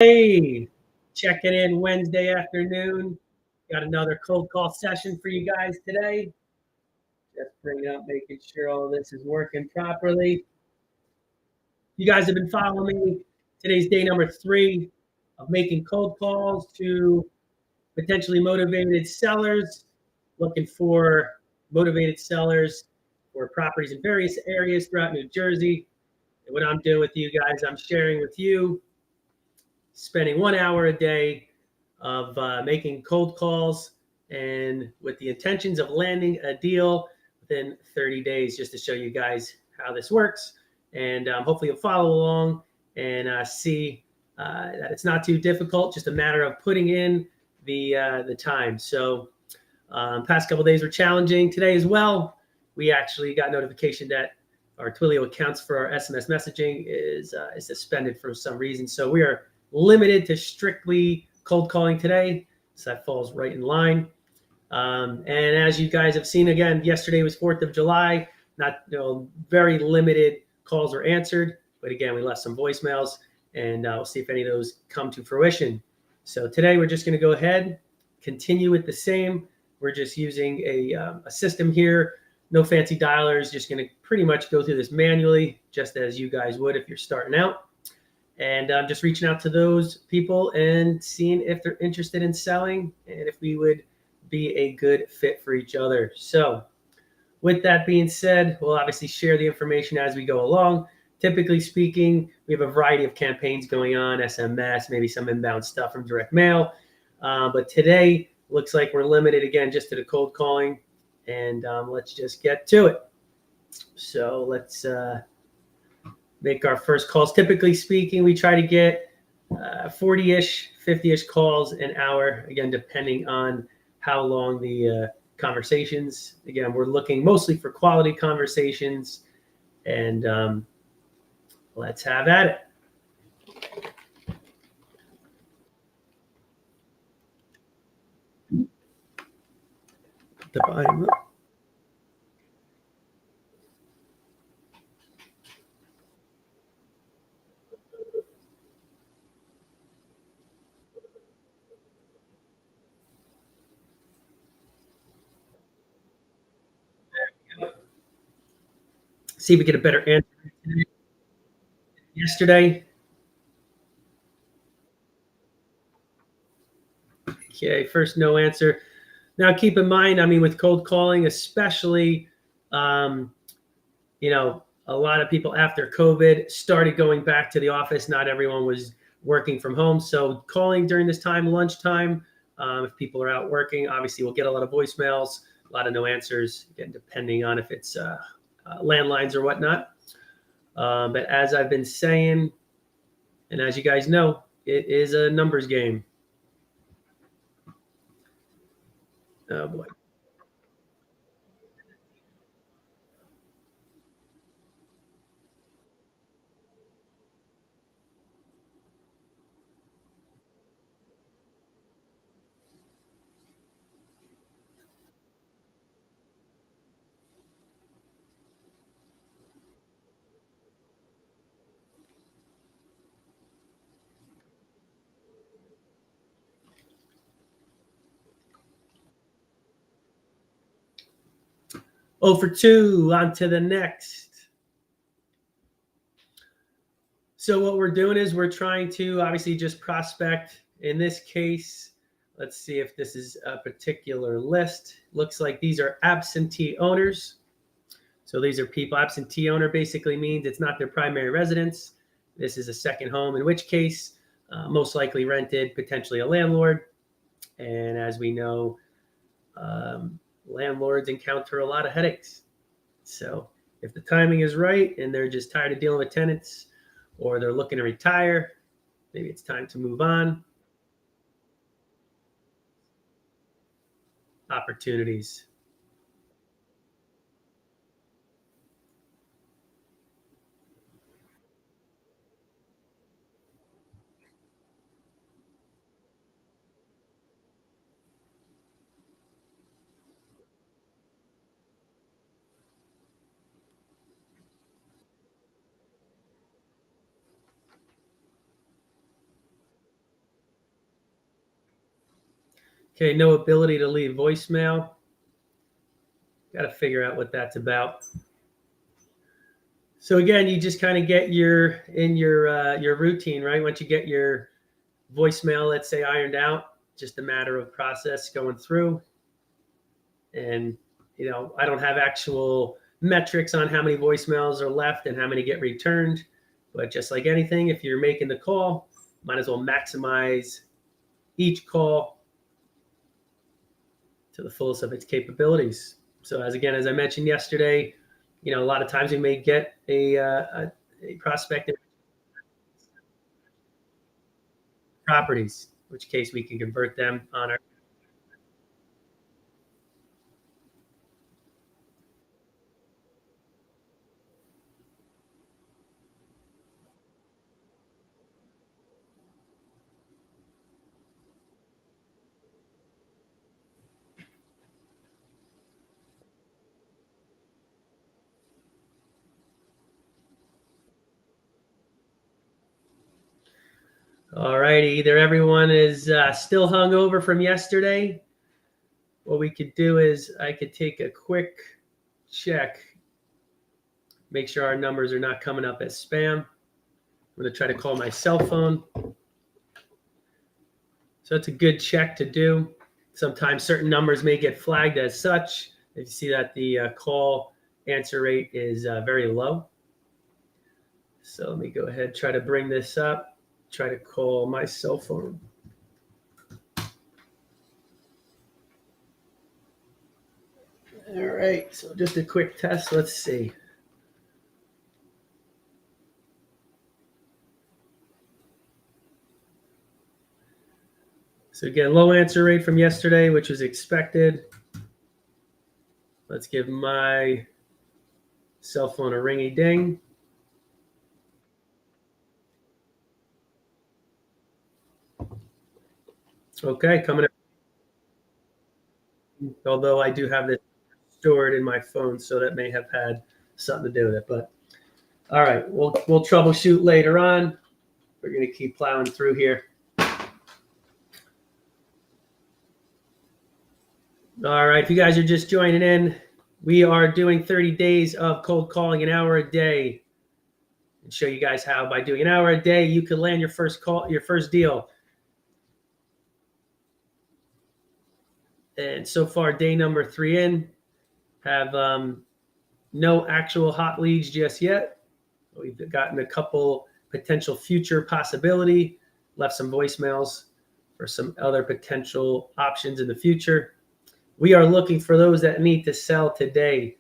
Hey, checking in Wednesday afternoon. Got another cold call session for you guys today. Just bringing up, making sure all this is working properly. You guys have been following me. Today's day number 3 of making cold calls to potentially motivated sellers, looking for motivated sellers for properties in various areas throughout New Jersey. And what I'm doing with you guys, I'm sharing with you, spending 1 hour a day of making cold calls and with the intentions of landing a deal within 30 days, just to show you guys how this works. And hopefully you'll follow along and see that it's not too difficult, just a matter of putting in the time. So past couple days were challenging. Today as well, we actually got notification that our Twilio accounts for our SMS messaging is suspended for some reason. So we are limited to strictly cold calling today. So that falls right in line. And as you guys have seen, again, yesterday was 4th of July. Not, very limited calls were answered. But again, we left some voicemails, and we'll see if any of those come to fruition. So today we're just going to go ahead, continue with the same. We're just using a system here. No fancy dialers, just going to pretty much go through this manually, just as you guys would if you're starting out. And I'm just reaching out to those people and seeing if they're interested in selling and if we would be a good fit for each other. So with that being said, we'll obviously share the information as we go along. Typically speaking, we have a variety of campaigns going on, SMS, maybe some inbound stuff from direct mail. But today looks like we're limited again just to the cold calling. And let's just get to it. So let's make our first calls. Typically speaking, we try to get 40-ish, 50-ish calls an hour, again, depending on how long the conversations. Again, we're looking mostly for quality conversations, and let's have at it. The volume up. See if we get a better answer today. Yesterday. Okay, first no answer. Now keep in mind, I mean, with cold calling, especially, a lot of people after COVID started going back to the office. Not everyone was working from home. So calling during this time, lunchtime, if people are out working, obviously we'll get a lot of voicemails, a lot of no answers, again, depending on if it's landlines or whatnot. But as I've been saying, and as you guys know, it is a numbers game. Oh boy. Oh for 2, on to the next. So what we're doing is we're trying to obviously just prospect. In this case, let's see if this is a particular list. Looks like these are absentee owners. So these are people. Absentee owner basically means it's not their primary residence. This is a second home, in which case, most likely rented, potentially a landlord. And as we know, landlords encounter a lot of headaches. So if the timing is right and they're just tired of dealing with tenants, or they're looking to retire, maybe it's time to move on. Opportunities. Okay, no ability to leave voicemail. Got to figure out what that's about. So again, you just kind of get your routine, right? Once you get your voicemail, let's say, ironed out, just a matter of process going through. And I don't have actual metrics on how many voicemails are left and how many get returned, but just like anything, if you're making the call, might as well maximize each call to the fullest of its capabilities. So as I mentioned yesterday, a lot of times we may get a prospect properties, in which case we can convert them on our. All righty, either everyone is still hungover from yesterday. What we could do is I could take a quick check, make sure our numbers are not coming up as spam. I'm going to try to call my cell phone. So it's a good check to do. Sometimes certain numbers may get flagged as such. If you see that the call answer rate is very low. So let me go ahead, try to bring this up, try to call my cell phone. All right, so just a quick test. Let's see. So again, low answer rate from yesterday, which was expected. Let's give my cell phone a ringy ding. Okay, coming up. Although I do have this stored in my phone, so that may have had something to do with it. But all right, we'll troubleshoot later on. We're going to keep plowing through here. All right, if you guys are just joining in, we are doing 30 days of cold calling, an hour a day, and show you guys how by doing an hour a day you can land your first call, your first deal. And so far, day number 3 in, have no actual hot leads just yet. We've gotten a couple potential future possibility, left some voicemails for some other potential options in the future. We are looking for those that need to sell today.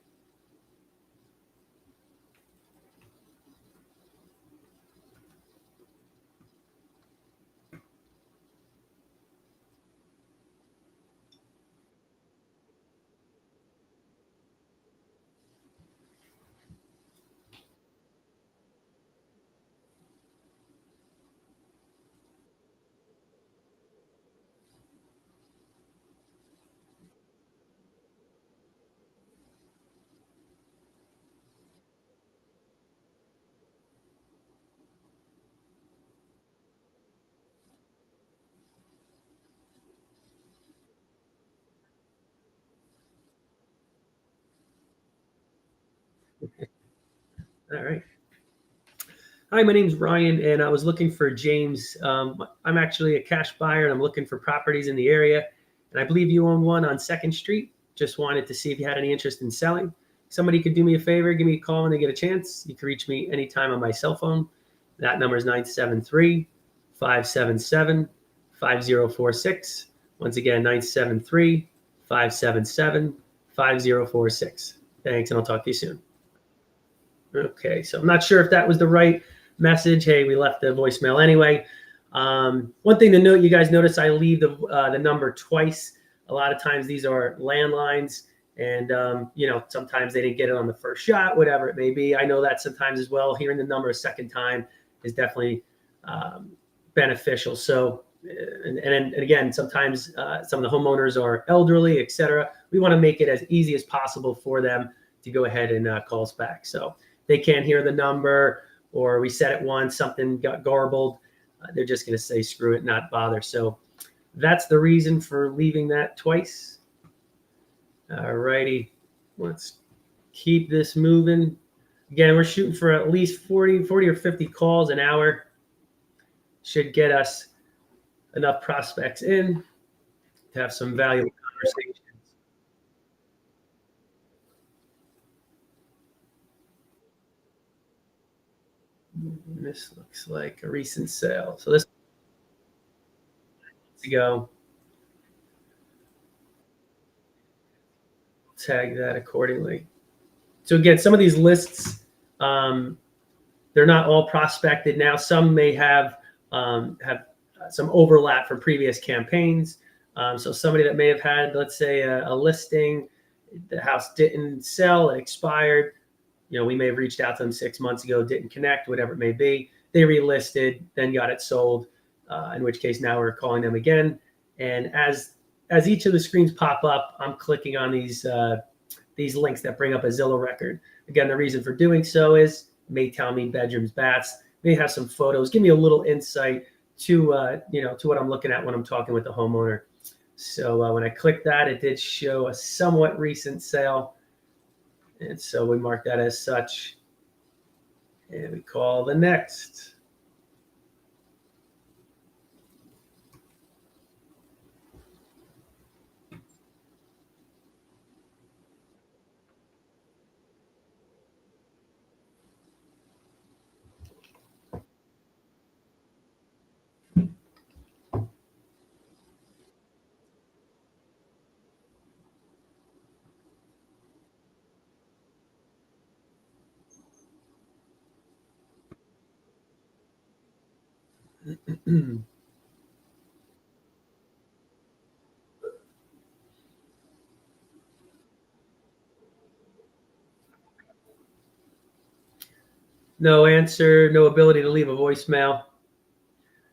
All right. Hi, my name's Ryan, and I was looking for James. I'm actually a cash buyer, and I'm looking for properties in the area. And I believe you own one on 2nd Street. Just wanted to see if you had any interest in selling. Somebody could do me a favor, give me a call when they get a chance. You can reach me anytime on my cell phone. That number is 973-577-5046. Once again, 973-577-5046. Thanks, and I'll talk to you soon. Okay, so I'm not sure if that was the right message. Hey, we left the voicemail anyway. One thing to note, you guys notice I leave the number twice. A lot of times these are landlines, and sometimes they didn't get it on the first shot, whatever it may be. I know that sometimes as well. Hearing the number a second time is definitely beneficial. So, and again, sometimes some of the homeowners are elderly, etc. We want to make it as easy as possible for them to go ahead and call us back. So they can't hear the number, or we said it once, something got garbled. They're just going to say, screw it, not bother. So that's the reason for leaving that twice. All righty, let's keep this moving. Again, we're shooting for at least 40 or 50 calls an hour. Should get us enough prospects in to have some valuable conversations. This looks like a recent sale. So this to go tag that accordingly. So again, some of these lists, they're not all prospected now. Some may have some overlap from previous campaigns. So somebody that may have had, let's say, a listing, the house didn't sell, it expired. We may have reached out to them 6 months ago, didn't connect, whatever it may be. They relisted, then got it sold. In which case, now we're calling them again. And as each of the screens pop up, I'm clicking on these links that bring up a Zillow record. Again, the reason for doing so is it may tell me bedrooms, baths, may have some photos, give me a little insight to what I'm looking at when I'm talking with the homeowner. So when I clicked that, it did show a somewhat recent sale. And so we mark that as such. And we call the next. No answer, no ability to leave a voicemail.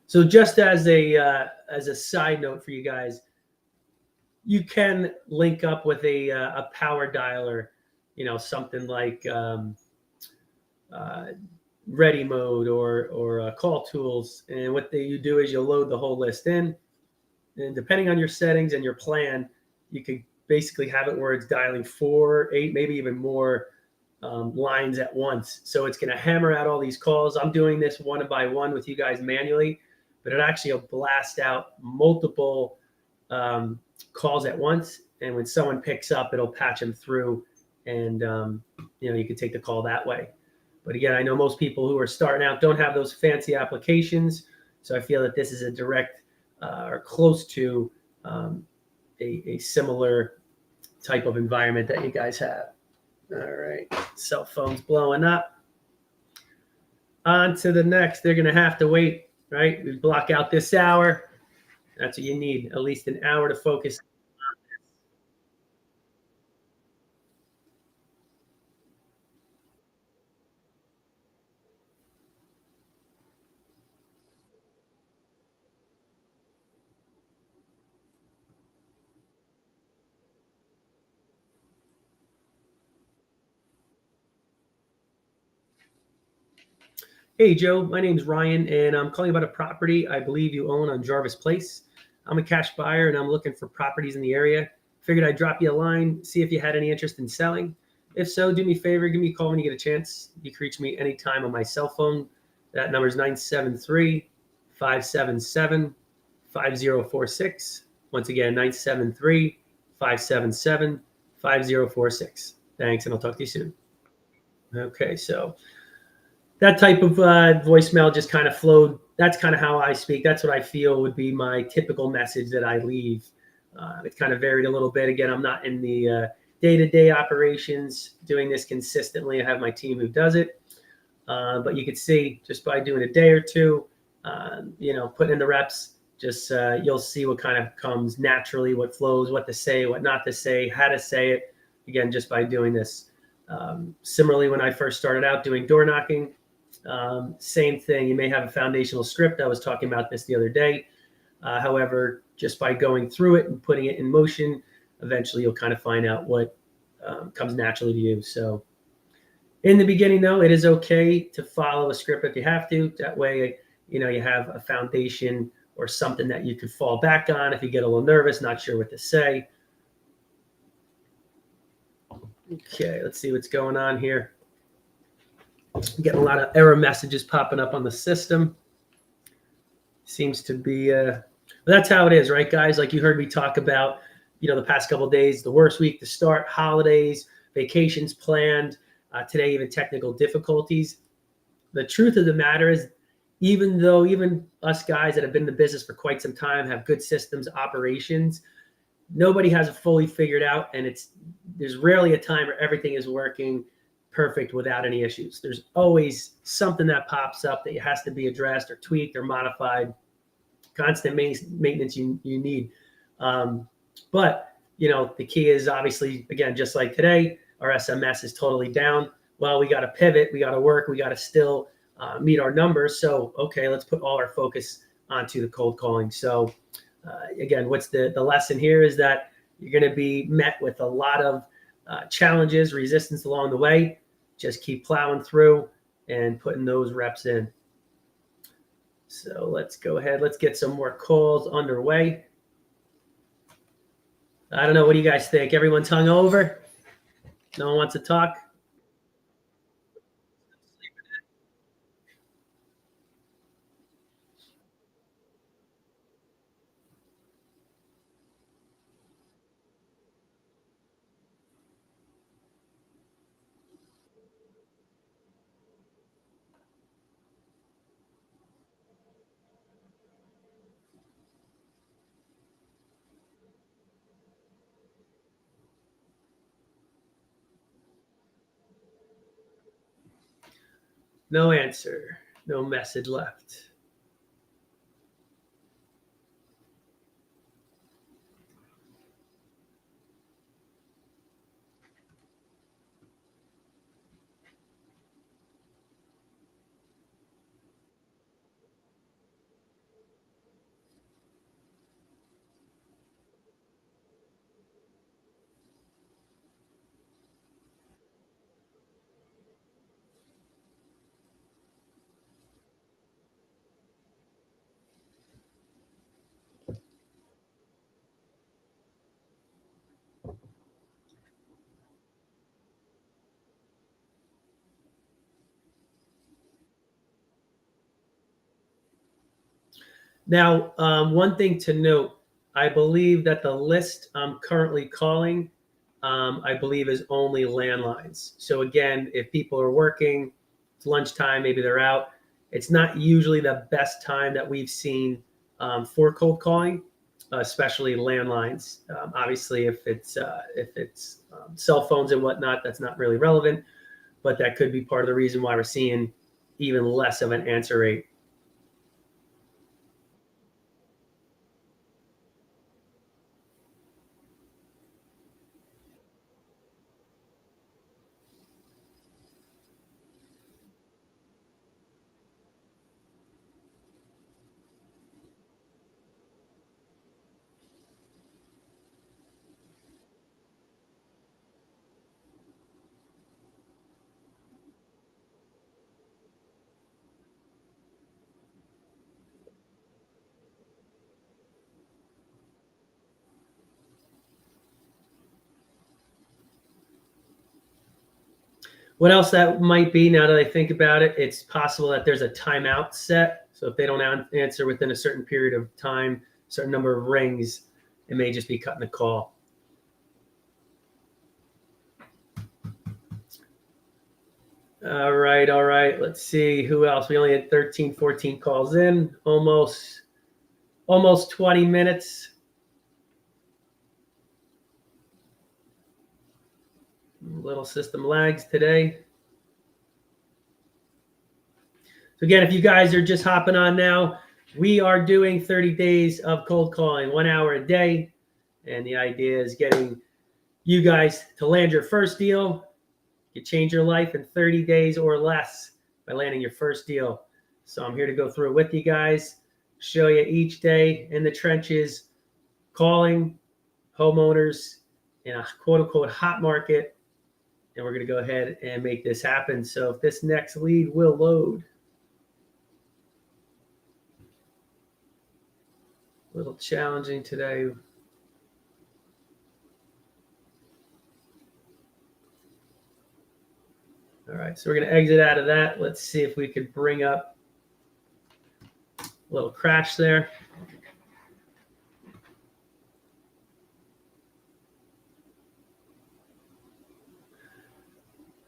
So just as a side note for you guys, you can link up with a power dialer, something like Ready Mode or Call Tools. And what you do is you load the whole list in, and depending on your settings and your plan, you could basically have it where it's dialing 4, 8, maybe even more lines at once. So it's going to hammer out all these calls. I'm doing this one by one with you guys manually, but it actually will blast out multiple calls at once. And when someone picks up, it'll patch them through, and you can take the call that way. But again, I know most people who are starting out don't have those fancy applications, so I feel that this is a direct or close to a similar type of environment that you guys have. All right, cell phone's blowing up. On to the next. They're going to have to wait, right? We block out this hour. That's what you need, at least an hour to focus. Hey, Joe, my name's Ryan, and I'm calling about a property I believe you own on Jarvis Place. I'm a cash buyer, and I'm looking for properties in the area. Figured I'd drop you a line, see if you had any interest in selling. If so, do me a favor, give me a call when you get a chance. You can reach me anytime on my cell phone. That number is 973 577 5046. Once again, 973 577 5046. Thanks, and I'll talk to you soon. Okay, so that type of voicemail just kind of flowed. That's kind of how I speak. That's what I feel would be my typical message that I leave. It's kind of varied a little bit. Again, I'm not in the day-to-day operations doing this consistently. I have my team who does it. But you could see just by doing a day or two, putting in the reps, just you'll see what kind of comes naturally, what flows, what to say, what not to say, how to say it. Again, just by doing this. Similarly, when I first started out doing door knocking, same thing. You may have a foundational script. I was talking about this the other day. However, just by going through it and putting it in motion, eventually you'll kind of find out what comes naturally to you. So in the beginning, though, it is okay to follow a script if you have to. That way, you have a foundation or something that you could fall back on if you get a little nervous, not sure what to say. Okay, let's see what's going on here. I'm getting a lot of error messages popping up on the system. Seems to be, that's how it is, right, guys? Like you heard me talk about, the past couple of days, the worst week to start, holidays, vacations planned, today even technical difficulties. The truth of the matter is, even though even us guys that have been in the business for quite some time have good systems, operations, nobody has it fully figured out, and there's rarely a time where everything is working perfect without any issues. There's always something that pops up that has to be addressed or tweaked or modified. Constant maintenance you need. But the key is obviously, again, just like today, our SMS is totally down. Well, we got to pivot, we got to work, we got to still meet our numbers. So, okay, let's put all our focus onto the cold calling. So, again, what's the lesson here is that you're going to be met with a lot of challenges, resistance along the way. Just keep plowing through and putting those reps in. So let's go ahead. Let's get some more calls underway. I don't know. What do you guys think? Everyone's hung over? No one wants to talk? No answer. No message left. Now, one thing to note, I believe that the list I'm currently calling, I believe is only landlines. So again, if people are working, it's lunchtime, maybe they're out. It's not usually the best time that we've seen for cold calling, especially landlines. Obviously, if it's cell phones and whatnot, that's not really relevant, but that could be part of the reason why we're seeing even less of an answer rate. What else that might be, now that I think about it, it's possible that there's a timeout set. So if they don't answer within a certain period of time, a certain number of rings, it may just be cutting the call. All right. Let's see who else. We only had 13, 14 calls in, almost 20 minutes. Little system lags today. So again, if you guys are just hopping on now, we are doing 30 days of cold calling, 1 hour a day. And the idea is getting you guys to land your first deal. You change your life in 30 days or less by landing your first deal. So I'm here to go through it with you guys, show you each day in the trenches, calling homeowners in a quote unquote hot market. And we're going to go ahead and make this happen. So if this next lead will load. A little challenging today. All right, so we're going to exit out of that. Let's see if we could bring up a little crash there.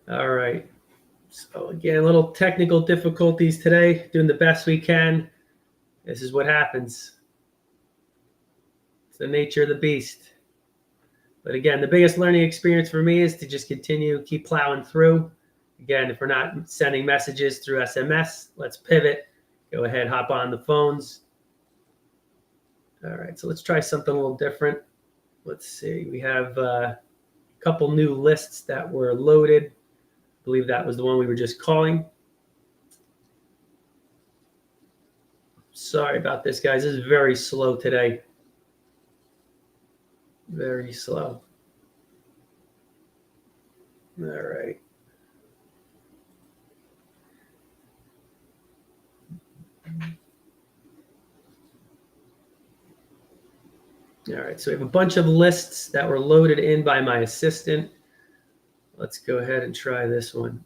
All right. So again, a little technical difficulties today, doing the best we can. This is what happens. It's the nature of the beast. But again, the biggest learning experience for me is to just continue, keep plowing through. Again, if we're not sending messages through SMS, let's pivot. Go ahead, hop on the phones. All right, so let's try something a little different. Let's see. We have a couple new lists that were loaded. I believe that was the one we were just calling. Sorry about this, guys. This is very slow today. Very slow. All right. All right, so we have a bunch of lists that were loaded in by my assistant. Let's go ahead and try this one.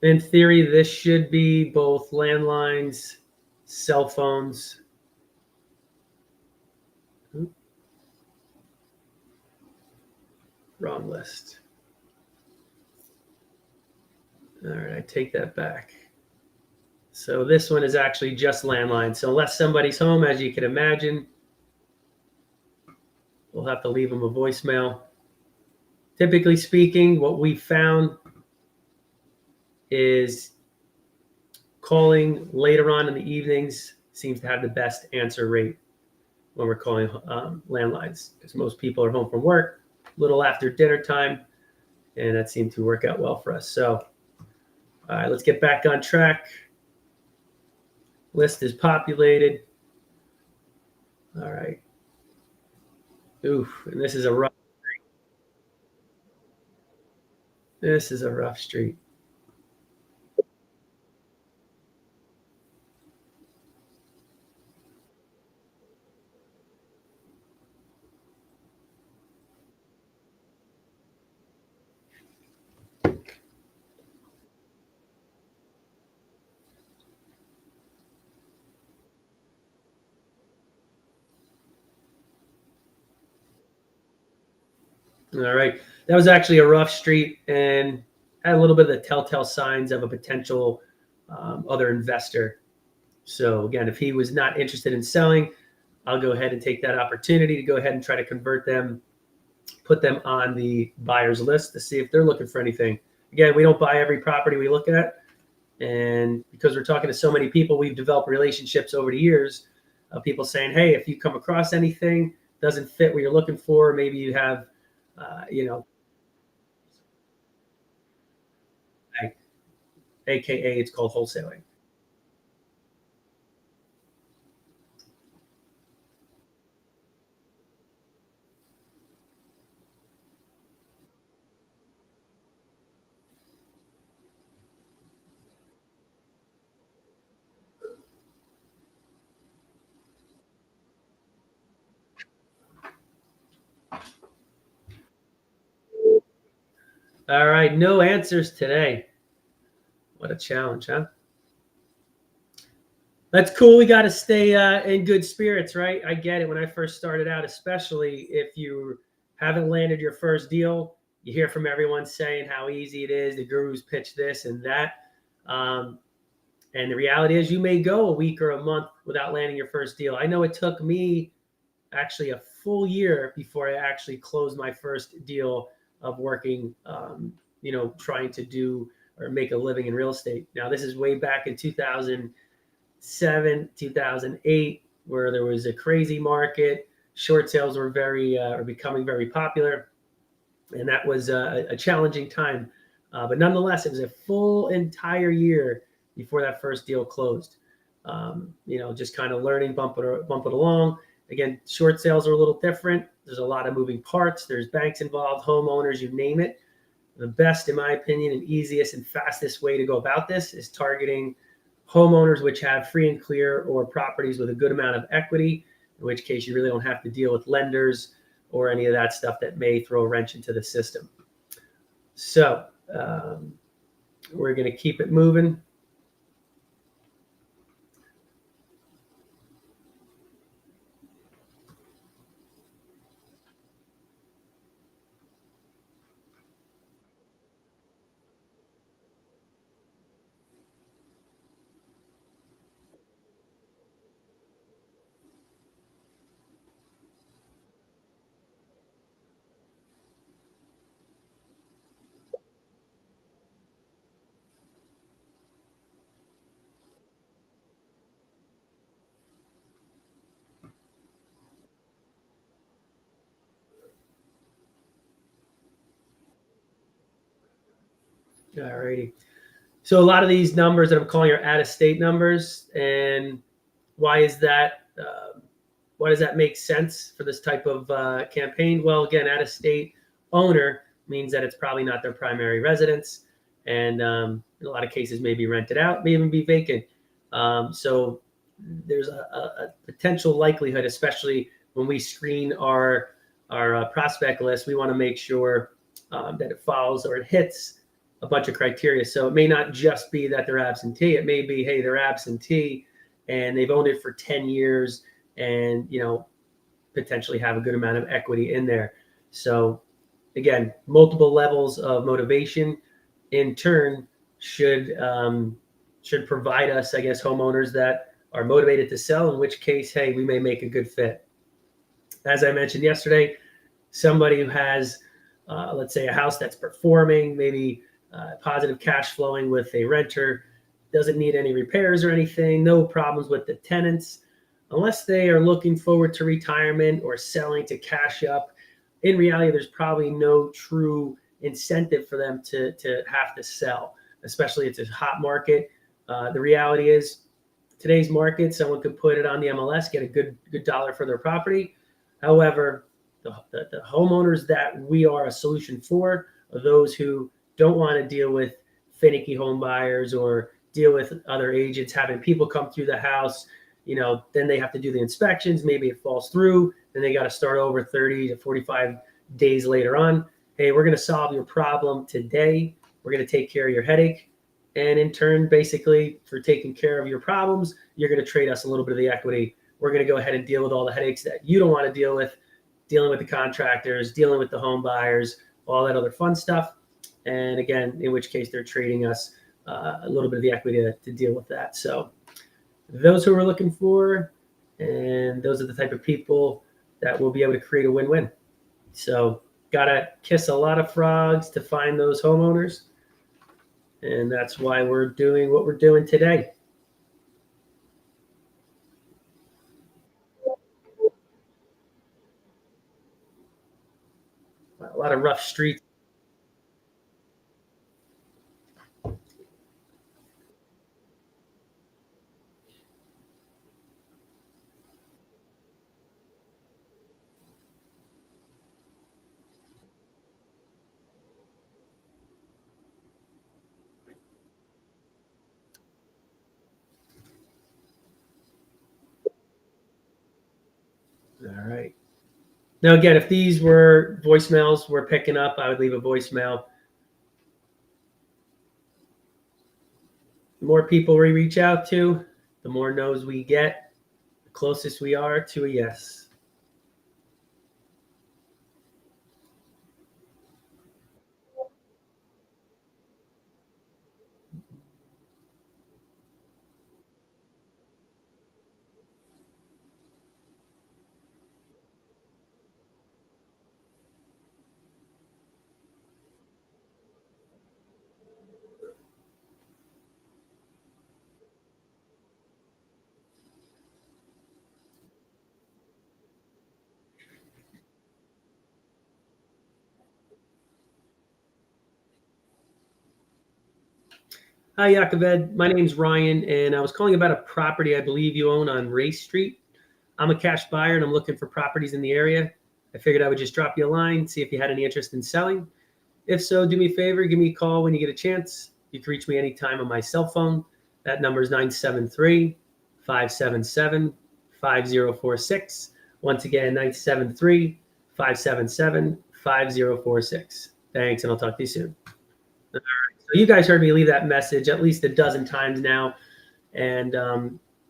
In theory, this should be both landlines, cell phones. Wrong list. All right, I take that back. So this one is actually just landline. So unless somebody's home, as you can imagine, we'll have to leave them a voicemail. Typically speaking, what we found is calling later on in the evenings seems to have the best answer rate when we're calling landlines, because most people are home from work a little after dinner time, and that seemed to work out well for us. So, all right, let's get back on track. List is populated. All right. Oof, and this is a rough street. This is a rough street. All right. That was actually a rough street and had a little bit of the telltale signs of a potential other investor. So again, if he was not interested in selling, I'll go ahead and take that opportunity to go ahead and try to convert them, put them on the buyer's list to see if they're looking for anything. Again, we don't buy every property we look at. And because we're talking to so many people, we've developed relationships over the years of people saying, hey, if you come across anything doesn't fit what you're looking for, maybe you have AKA it's called wholesaling. All right, no answers today. What a challenge, huh? That's cool. We got to stay in good spirits, right? I get it. When I first started out, especially if you haven't landed your first deal, you hear from everyone saying how easy it is. The gurus pitch this and that. And the reality is you may go a week or a month without landing your first deal. I know it took me actually a full year before I actually closed my first deal of working, trying to do or make a living in real estate. Now, this is way back in 2007, 2008, where there was a crazy market. Short sales were becoming very popular. And that was a challenging time. But nonetheless, it was a full entire year before that first deal closed. Just kind of learning, bump it along. Again, short sales are a little different. There's a lot of moving parts. There's banks involved, homeowners, you name it. The best, in my opinion, and easiest and fastest way to go about this is targeting homeowners which have free and clear or properties with a good amount of equity, in which case you really don't have to deal with lenders or any of that stuff that may throw a wrench into the system. So we're going to keep it moving. All righty. So a lot of these numbers that I'm calling are out-of-state numbers, and why is that? Why does that make sense for this type of campaign? Well, again, out-of-state owner means that it's probably not their primary residence, and in a lot of cases, may be rented out, may even be vacant. So there's a potential likelihood, especially when we screen our prospect list, we want to make sure that it follows or it hits a bunch of criteria. So it may not just be that they're absentee. It may be, hey, they're absentee and they've owned it for 10 years and, potentially have a good amount of equity in there. So again, multiple levels of motivation in turn should provide us, I guess, homeowners that are motivated to sell, in which case, hey, we may make a good fit. As I mentioned yesterday, somebody who has, let's say, a house that's performing, maybe positive cash flowing with a renter, doesn't need any repairs or anything, no problems with the tenants, unless they are looking forward to retirement or selling to cash up. In reality, there's probably no true incentive for them to have to sell, especially it's a hot market. The reality is, today's market, someone could put it on the MLS, get a good dollar for their property. However, the homeowners that we are a solution for are those who don't want to deal with finicky home buyers or deal with other agents having people come through the house. Then they have to do the inspections. Maybe it falls through. Then they got to start over 30 to 45 days later on. Hey, we're going to solve your problem today. We're going to take care of your headache. And in turn, basically, for taking care of your problems, you're going to trade us a little bit of the equity. We're going to go ahead and deal with all the headaches that you don't want to deal with, dealing with the contractors, dealing with the home buyers, all that other fun stuff. And again, in which case they're trading us a little bit of the equity to deal with that. So those who we're looking for, and those are the type of people that will be able to create a win-win. So got to kiss a lot of frogs to find those homeowners. And that's why we're doing what we're doing today. A lot of rough streets. All right. Now, again, if these were voicemails we're picking up, I would leave a voicemail. The more people we reach out to, the more no's we get, the closest we are to a yes. Hi, Yakoved. My name's Ryan, and I was calling about a property I believe you own on Race Street. I'm a cash buyer, and I'm looking for properties in the area. I figured I would just drop you a line, see if you had any interest in selling. If so, do me a favor, give me a call when you get a chance. You can reach me anytime on my cell phone. That number is 973-577-5046. Once again, 973-577-5046. Thanks, and I'll talk to you soon. All right. So you guys heard me leave that message at least a dozen times now. And,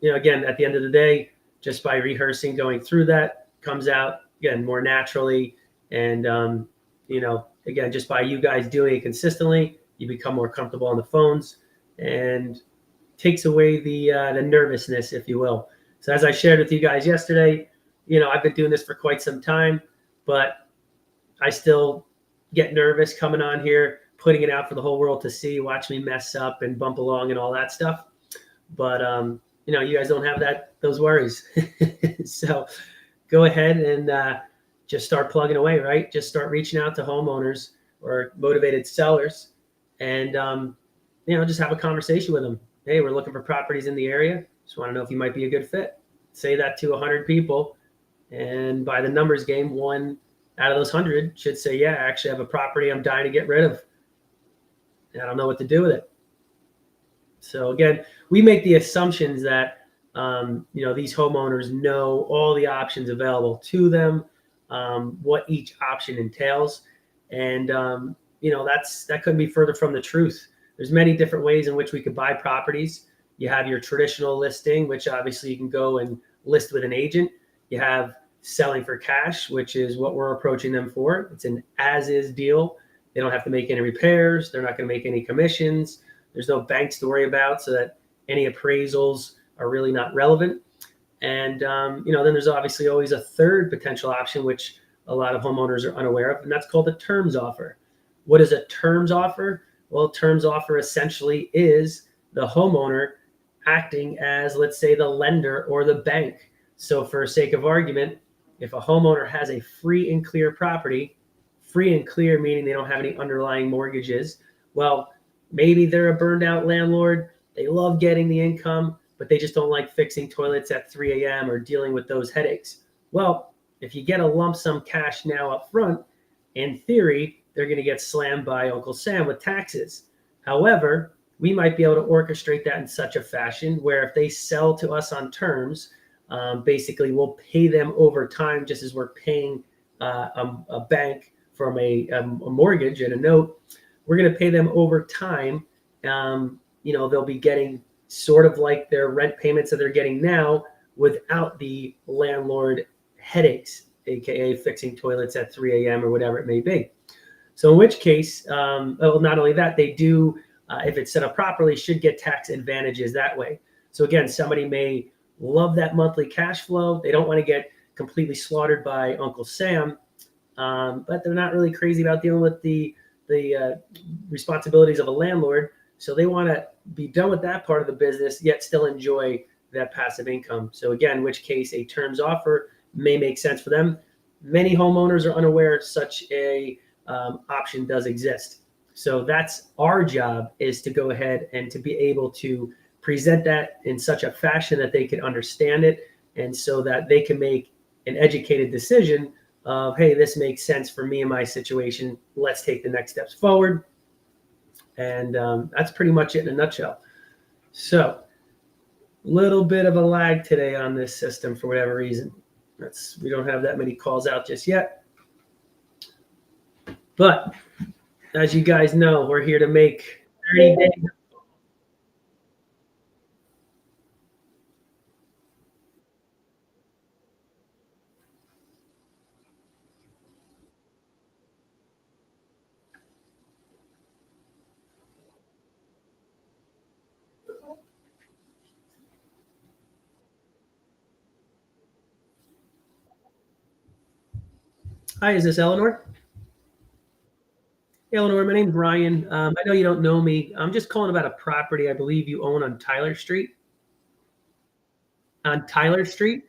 again, at the end of the day, just by rehearsing, going through that, comes out, again, more naturally. And, again, just by you guys doing it consistently, you become more comfortable on the phones and takes away the nervousness, if you will. So as I shared with you guys yesterday, I've been doing this for quite some time, but I still get nervous coming on here, putting it out for the whole world to see, watch me mess up and bump along and all that stuff. But you guys don't have those worries. So go ahead and just start plugging away, right? Just start reaching out to homeowners or motivated sellers and just have a conversation with them. Hey, we're looking for properties in the area. Just want to know if you might be a good fit. Say that to 100 people, and by the numbers game, 1 out of those 100 should say, yeah, I actually have a property I'm dying to get rid of. And I don't know what to do with it. So again, we make the assumptions that these homeowners know all the options available to them, what each option entails, and that couldn't be further from the truth. There's many different ways in which we could buy properties. You have your traditional listing, which obviously you can go and list with an agent. You have selling for cash, which is what we're approaching them for. It's an as-is deal. They don't have to make any repairs. They're not going to make any commissions. There's no banks to worry about, so that any appraisals are really not relevant. And, then there's obviously always a third potential option, which a lot of homeowners are unaware of, and that's called a terms offer. What is a terms offer? Well, terms offer essentially is the homeowner acting as, let's say, the lender or the bank. So for sake of argument, if a homeowner has a free and clear property, free and clear meaning they don't have any underlying mortgages, well, maybe they're a burned out landlord. They love getting the income, but they just don't like fixing toilets at 3 a.m. or dealing with those headaches. Well, if you get a lump sum cash now up front, in theory, they're going to get slammed by Uncle Sam with taxes. However, we might be able to orchestrate that in such a fashion where if they sell to us on terms, basically we'll pay them over time, just as we're paying a bank from a mortgage and a note. We're going to pay them over time. They'll be getting sort of like their rent payments that they're getting now without the landlord headaches, aka fixing toilets at 3 a.m. or whatever it may be. So in which case, not only that, they do, if it's set up properly, should get tax advantages that way. So again, somebody may love that monthly cash flow. They don't want to get completely slaughtered by Uncle Sam, but they're not really crazy about dealing with the responsibilities of a landlord. So they want to be done with that part of the business, yet still enjoy that passive income. So again, in which case a terms offer may make sense for them. Many homeowners are unaware such a option does exist. So that's our job, is to go ahead and to be able to present that in such a fashion that they can understand it, and so that they can make an educated decision of, hey, this makes sense for me and my situation. Let's take the next steps forward. And that's pretty much it in a nutshell. So little bit of a lag today on this system for whatever reason. We don't have that many calls out just yet. But as you guys know, we're here to make 30 days. Hi, is this Eleanor? Hey, Eleanor, my name's Ryan. I know you don't know me. I'm just calling about a property I believe you own on Tyler Street. On Tyler Street?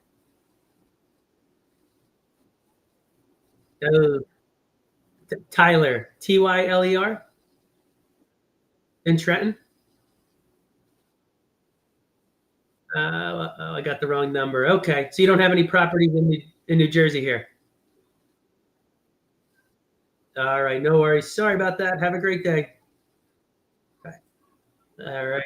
Oh, Tyler, Tyler, in Trenton. I got the wrong number. Okay, so you don't have any properties in New Jersey here. All right, no worries. Sorry about that. Have a great day. Bye. All right.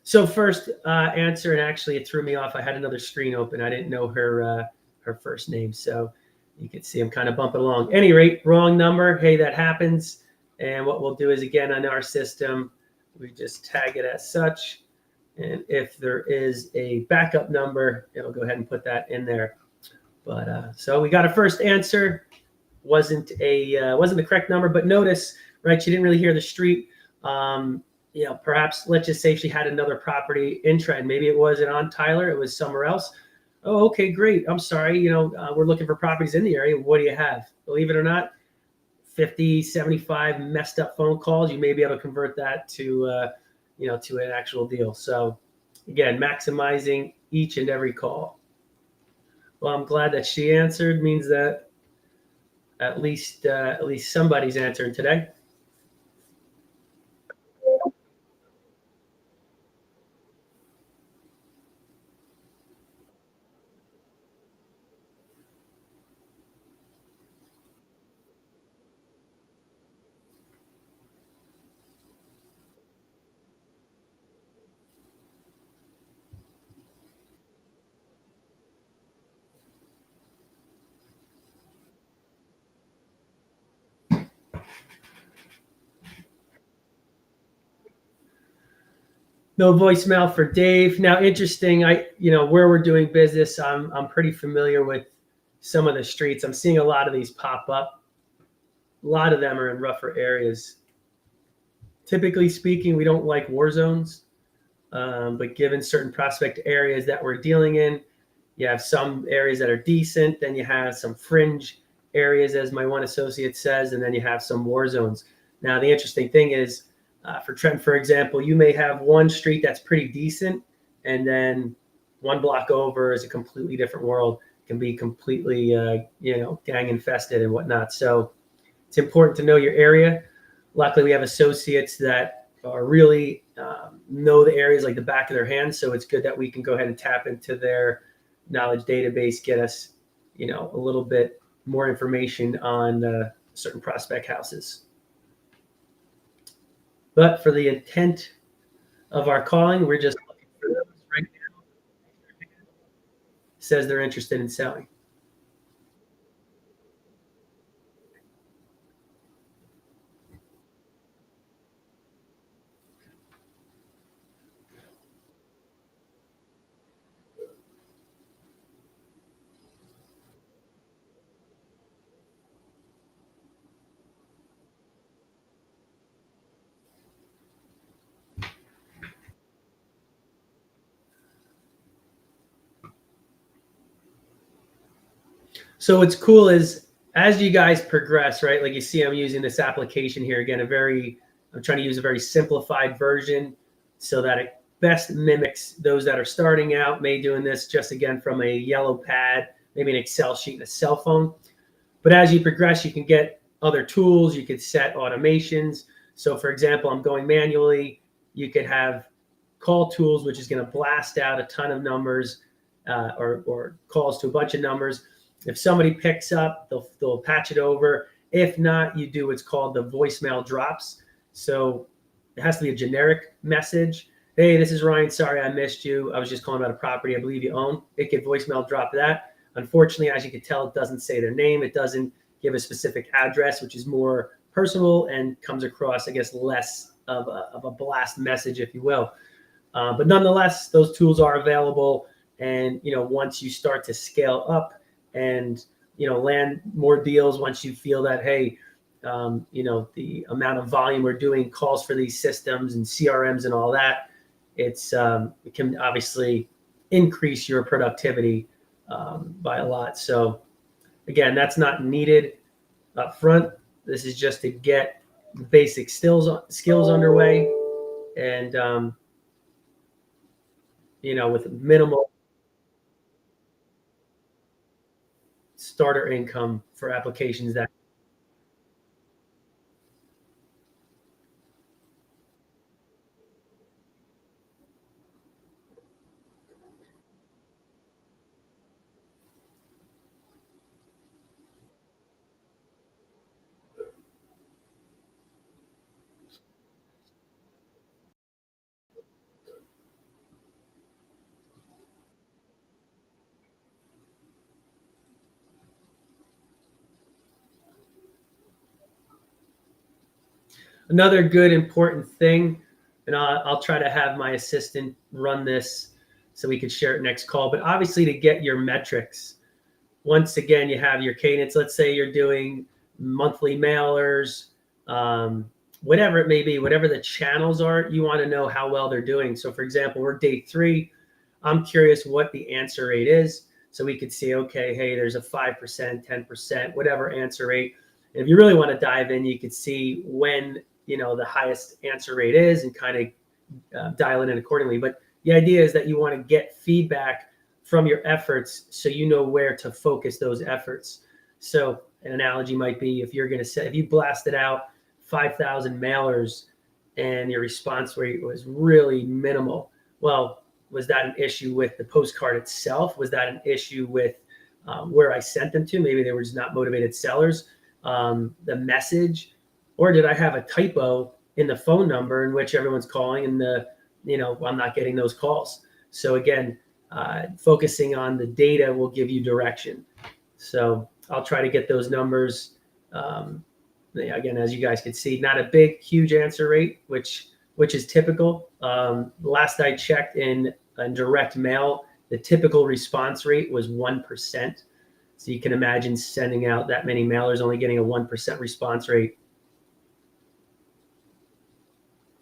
So first answer, and actually it threw me off. I had another screen open. I didn't know her first name, so you can see I'm kind of bumping along. Any rate, wrong number. Hey, that happens. And what we'll do is again on our system, we just tag it as such. And if there is a backup number, it'll go ahead and put that in there. But so we got a first answer. Wasn't the correct number, but notice, right? She didn't really hear the street. Perhaps let's just say she had another property in Trenton. Maybe it wasn't on Tyler, it was somewhere else. Oh, okay, great. I'm sorry. We're looking for properties in the area. What do you have? Believe it or not, 50, 75 messed up phone calls. You may be able to convert that to an actual deal. So again, maximizing each and every call. Well, I'm glad that she answered. Means that at least somebody's answering today. No voicemail for Dave. Now, interesting. Where we're doing business, I'm pretty familiar with some of the streets. I'm seeing a lot of these pop up. A lot of them are in rougher areas. Typically speaking, we don't like war zones, but given certain prospect areas that we're dealing in, you have some areas that are decent, then you have some fringe areas, as my one associate says, and then you have some war zones. Now, the interesting thing is, for Trent, for example, you may have one street that's pretty decent, and then one block over is a completely different world. It can be completely, gang infested and whatnot. So it's important to know your area. Luckily, we have associates that are really know the areas like the back of their hands. So it's good that we can go ahead and tap into their knowledge database, get us, a little bit more information on certain prospect houses. But for the intent of our calling, we're just looking for those right now. Says they're interested in selling. So what's cool is as you guys progress, right? Like you see, I'm using this application here again. I'm trying to use a very simplified version so that it best mimics those that are starting out. May doing this just again from a yellow pad, maybe an Excel sheet and a cell phone. But as you progress, you can get other tools. You could set automations. So for example, I'm going manually. You could have call tools, which is going to blast out a ton of numbers or calls to a bunch of numbers. If somebody picks up, they'll patch it over. If not, you do what's called the voicemail drops. So it has to be a generic message. Hey, this is Ryan. Sorry I missed you. I was just calling about a property I believe you own. It could voicemail drop that. Unfortunately, as you can tell, it doesn't say their name. It doesn't give a specific address, which is more personal and comes across, I guess, less of a blast message, if you will. But nonetheless, those tools are available. And, once you start to scale up and, land more deals, once you feel that, hey, the amount of volume we're doing calls for these systems and CRMs and all that, it can obviously increase your productivity by a lot. So again, that's not needed up front. This is just to get basic skills underway and, with minimal starter income for applications that. Another good important thing, and I'll try to have my assistant run this so we can share it next call. But obviously, to get your metrics, once again, you have your cadence. Let's say you're doing monthly mailers, whatever it may be, whatever the channels are, you want to know how well they're doing. So, for example, we're day 3. I'm curious what the answer rate is. So we could see, okay, hey, there's a 5%, 10%, whatever answer rate. And if you really want to dive in, you could see when, the highest answer rate is and kind of dial it in accordingly. But the idea is that you want to get feedback from your efforts so you know where to focus those efforts. So an analogy might be if you blasted out 5,000 mailers and your response rate was really minimal. Well, was that an issue with the postcard itself? Was that an issue with where I sent them to? Maybe they were just not motivated sellers. The message, or did I have a typo in the phone number in which everyone's calling and I'm not getting those calls? So again, focusing on the data will give you direction. So I'll try to get those numbers. Again, as you guys can see, not a big, huge answer rate, which is typical. Last I checked in direct mail, the typical response rate was 1%. So you can imagine sending out that many mailers, only getting a 1% response rate.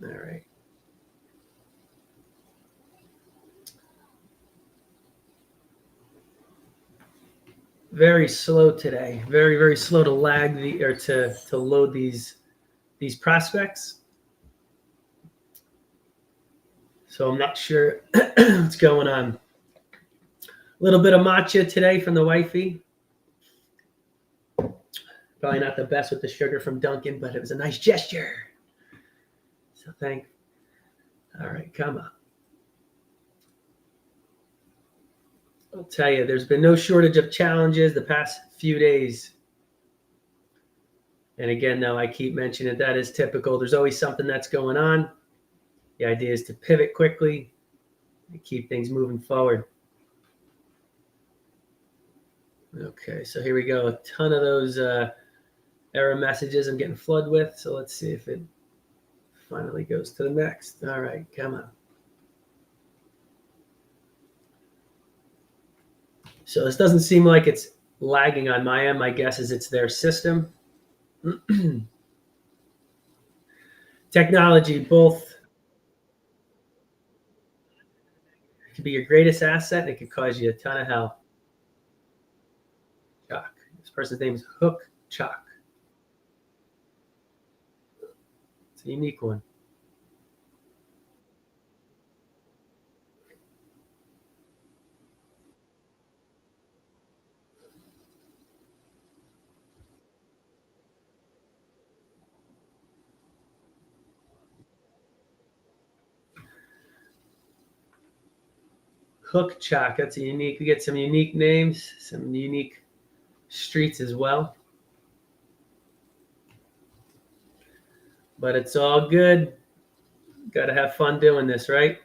All right. Very slow today. Very, very slow to to load these prospects. So I'm not sure what's going on. A little bit of matcha today from the wifey. Probably not the best with the sugar from Dunkin', but it was a nice gesture. So all right, come on. I'll tell you, there's been no shortage of challenges the past few days. And again, though, I keep mentioning that is typical. There's always something that's going on. The idea is to pivot quickly and keep things moving forward. Okay, so here we go. A ton of those error messages I'm getting flooded with. So let's see if it finally goes to the next. All right, come on. So this doesn't seem like it's lagging on my end. My guess is it's their system. Technology, both could be your greatest asset and it could cause you a ton of hell. Chalk. This person's name is Hook Chalk. It's a unique one. Hook Chalk. That's a unique. We get some unique names, some unique streets as well. But it's all good. Got to have fun doing this, right?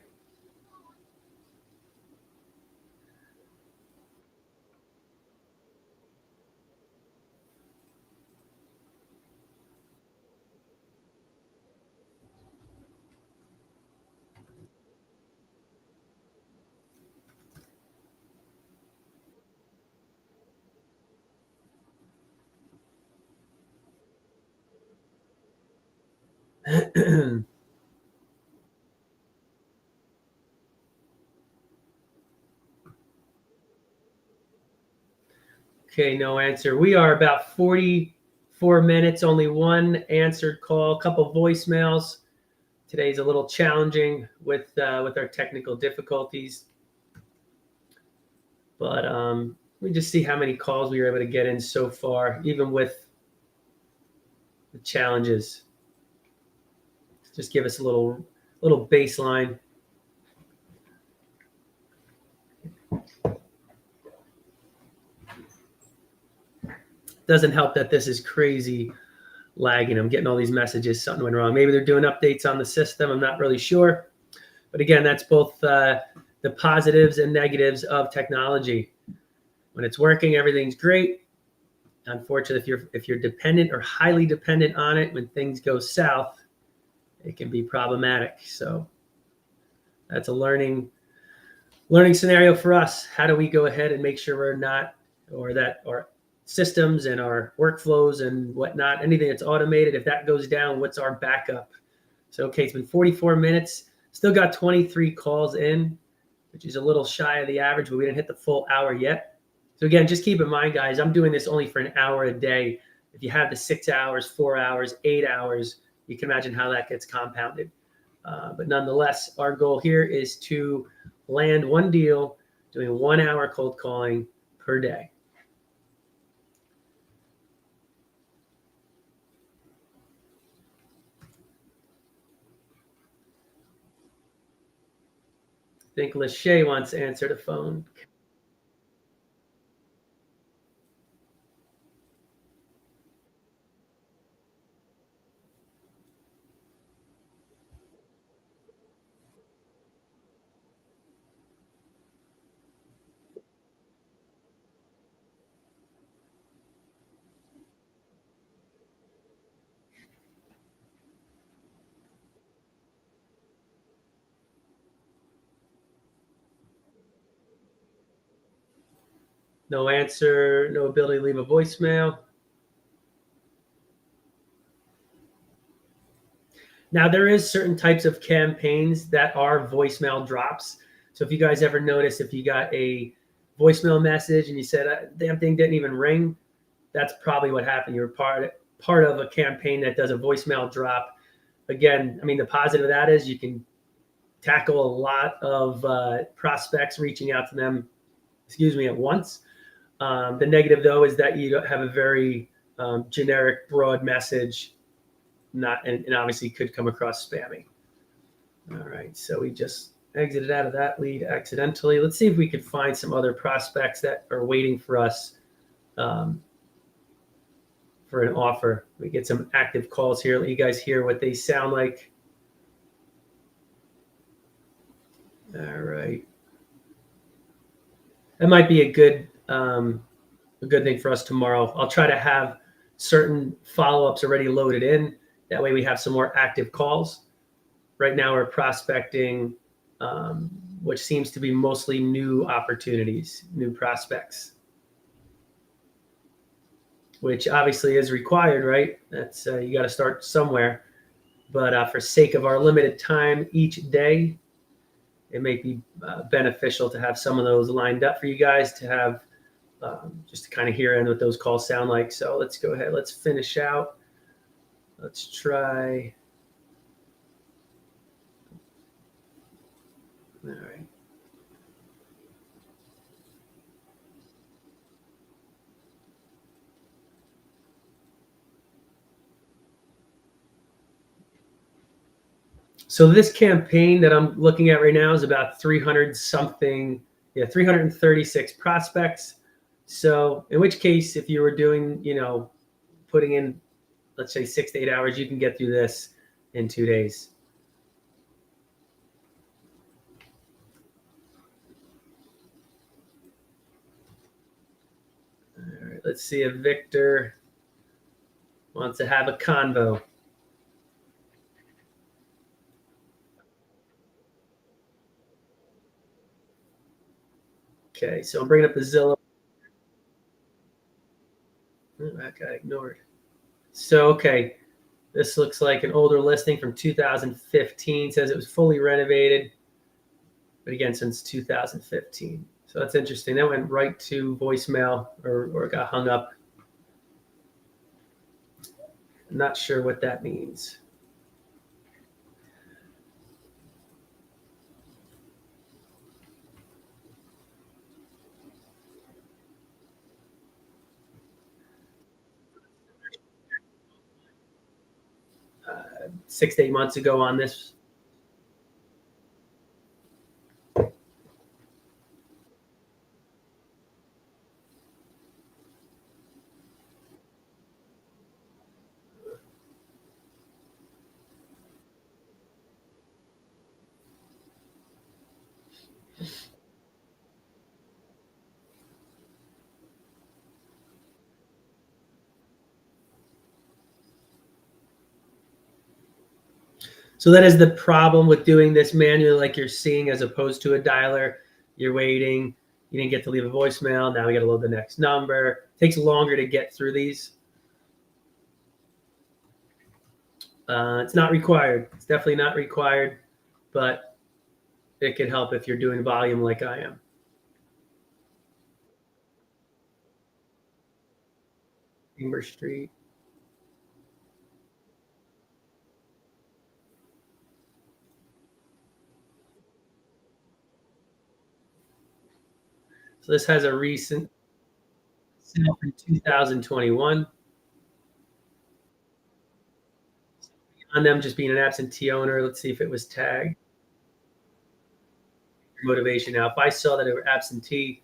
Okay, no answer. We are about 44 minutes, only one answered call, a couple voicemails. Today's a little challenging with our technical difficulties. But we just see how many calls we were able to get in so far, even with the challenges. Just give us a little baseline. Doesn't help that this is crazy lagging. I'm getting all these messages, something went wrong. Maybe they're doing updates on the system. I'm not really sure. But again, that's both the positives and negatives of technology. When it's working, everything's great. Unfortunately, if you're dependent or highly dependent on it, when things go south, it can be problematic. So that's a learning scenario for us. How do we go ahead and make sure we're not, or that our systems and our workflows and whatnot, anything that's automated, if that goes down, what's our backup? So, okay, it's been 44 minutes. Still got 23 calls in, which is a little shy of the average, but we didn't hit the full hour yet. So again, just keep in mind, guys, I'm doing this only for an hour a day. If you have the 6 hours, 4 hours, 8 hours, you can imagine how that gets compounded. But nonetheless, our goal here is to land one deal doing 1 hour cold calling per day. I think Lachey wants to answer the phone. No answer, no ability to leave a voicemail. Now, there is certain types of campaigns that are voicemail drops. So if you guys ever notice, if you got a voicemail message and you said, damn thing didn't even ring, that's probably what happened. You were part of a campaign that does a voicemail drop. Again, I mean, the positive of that is you can tackle a lot of prospects reaching out to them, at once. The negative, though, is that you have a very generic, broad message, and obviously could come across spammy. All right, so we just exited out of that lead accidentally. Let's see if we could find some other prospects that are waiting for us for an offer. We get some active calls here. Let you guys hear what they sound like. All right, that might be a good thing for us tomorrow. I'll try to have certain follow-ups already loaded in. That way we have some more active calls. Right now we're prospecting, which seems to be mostly new opportunities, new prospects, which obviously is required, right? That's you got to start somewhere. But for sake of our limited time each day, it may be beneficial to have some of those lined up for you guys to have just to kind of hear what those calls sound like. So let's go ahead. Let's finish out. Let's try. All right. So this campaign that I'm looking at right now is about 300 something, 336 prospects. So in which case, if you were doing, putting in, let's say 6 to 8 hours, you can get through this in 2 days. All right, let's see if Victor wants to have a convo. Okay, so I'm bringing up the Zillow. Oh, that got ignored. So, okay, this looks like an older listing from 2015. Says it was fully renovated, but again, since 2015. So that's interesting. That went right to voicemail or got hung up. I'm not sure what that means. Uh, 6 to 8 months ago on this. So that is the problem with doing this manually, like you're seeing, as opposed to a dialer. You're waiting. You didn't get to leave a voicemail. Now we got to load the next number. It takes longer to get through these. It's not required. It's definitely not required, but it could help if you're doing volume like I am. Beamer Street. So this has a recent sale from 2021. On them just being an absentee owner, let's see if it was tagged. Motivation. Now, if I saw that it were absentee,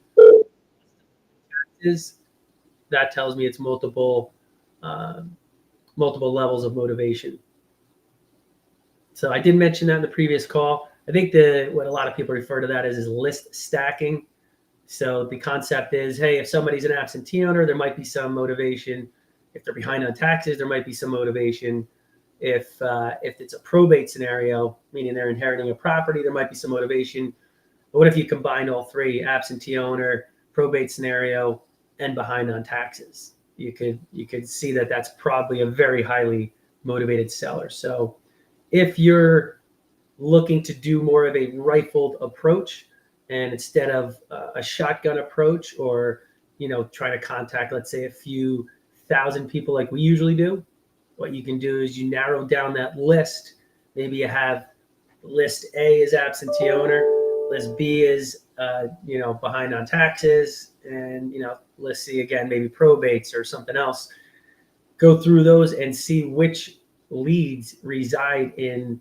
that tells me it's multiple levels of motivation. So I did mention that in the previous call. I think what a lot of people refer to that as is list stacking. So the concept is, hey, if somebody's an absentee owner, there might be some motivation. If they're behind on taxes, there might be some motivation. If it's a probate scenario, meaning they're inheriting a property, there might be some motivation. But what if you combine all three: absentee owner, probate scenario, and behind on taxes? You could see that that's probably a very highly motivated seller. So if you're looking to do more of a rifled approach, and instead of a shotgun approach, or trying to contact, let's say, a few thousand people like we usually do, what you can do is you narrow down that list. Maybe you have list A is absentee owner, list B is behind on taxes, and list C again, maybe probates or something else. Go through those and see which leads reside in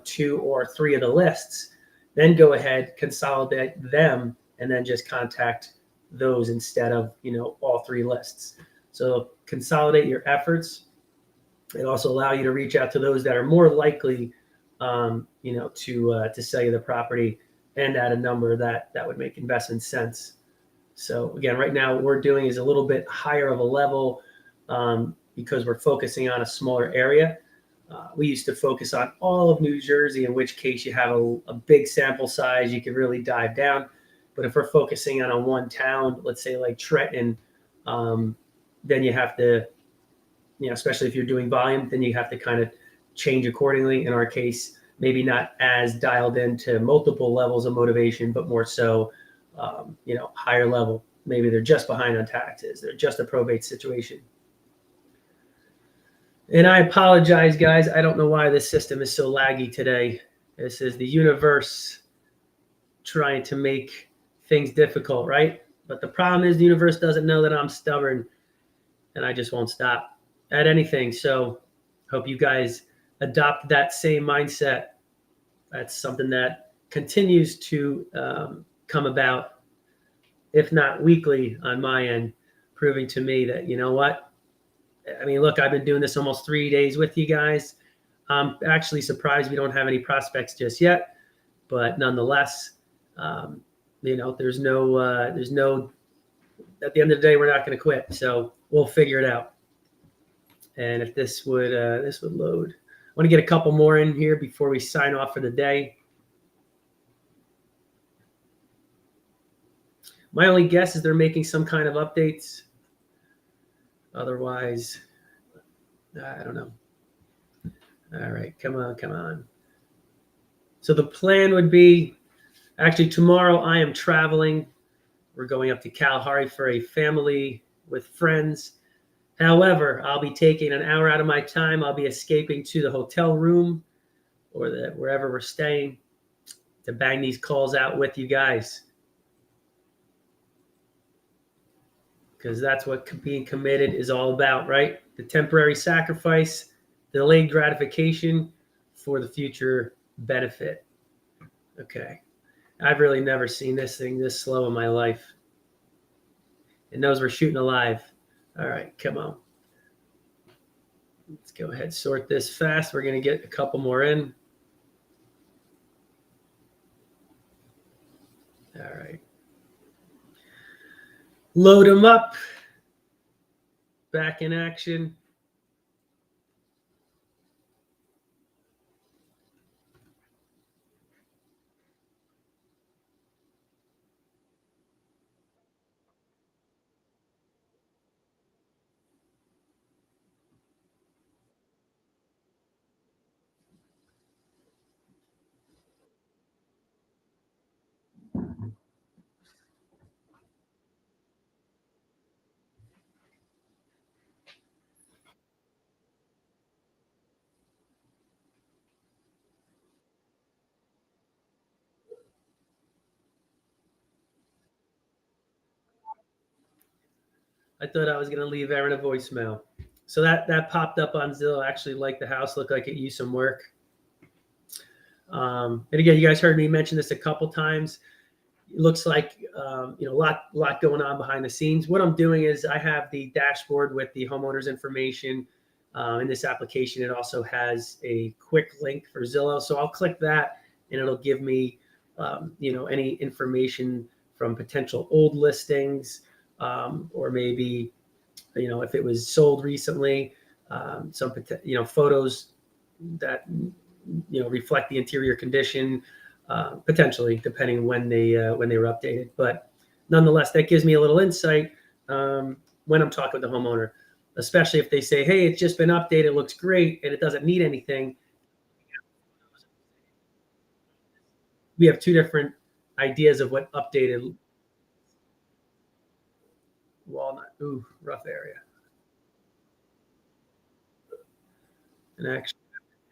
two or three of the lists. Then go ahead, consolidate them, and then just contact those instead of all three lists. So consolidate your efforts. It also allow you to reach out to those that are more likely to sell you the property, and at a number that would make investment sense. So again, right now what we're doing is a little bit higher of a level because we're focusing on a smaller area. We used to focus on all of New Jersey, in which case you have a big sample size, you can really dive down. But if we're focusing on a one town, let's say like Trenton, then you have to, especially if you're doing volume, then you have to kind of change accordingly. In our case, maybe not as dialed into multiple levels of motivation, but more so, higher level. Maybe they're just behind on taxes. They're just a probate situation. And I apologize, guys. I don't know why this system is so laggy today. This is the universe trying to make things difficult, right? But the problem is the universe doesn't know that I'm stubborn, and I just won't stop at anything. So hope you guys adopt that same mindset. That's something that continues to come about, if not weekly on my end, proving to me that, I mean, look, I've been doing this almost 3 days with you guys. I'm actually surprised we don't have any prospects just yet, but nonetheless, there's no, at the end of the day, we're not going to quit. So we'll figure it out. And if this would load, I want to get a couple more in here before we sign off for the day. My only guess is they're making some kind of updates. Otherwise, I don't know. All right, come on. So the plan would be, actually tomorrow I am traveling. We're going up to Kalahari for a family with friends. However, I'll be taking an hour out of my time. I'll be escaping to the hotel room or wherever we're staying to bang these calls out with you guys. Because that's what being committed is all about, right? The temporary sacrifice, delayed gratification for the future benefit. Okay. I've really never seen this thing this slow in my life. It knows we're shooting alive. All right, come on. Let's go ahead, sort this fast. We're going to get a couple more in. All right. Load them up. Back in action. I thought I was going to leave Erin a voicemail. So that popped up on Zillow. I actually liked the house. Looked like it used some work. And again, you guys heard me mention this a couple times. It looks like a lot going on behind the scenes. What I'm doing is I have the dashboard with the homeowner's information. In this application, it also has a quick link for Zillow. So I'll click that, and it'll give me any information from potential old listings, or maybe if it was sold recently, some photos that reflect the interior condition, potentially depending when they were updated. But nonetheless, that gives me a little insight when I'm talking with the homeowner, especially if they say, "Hey, it's just been updated, looks great, and it doesn't need anything." We have two different ideas of what updated. Walnut, ooh, rough area. And actually,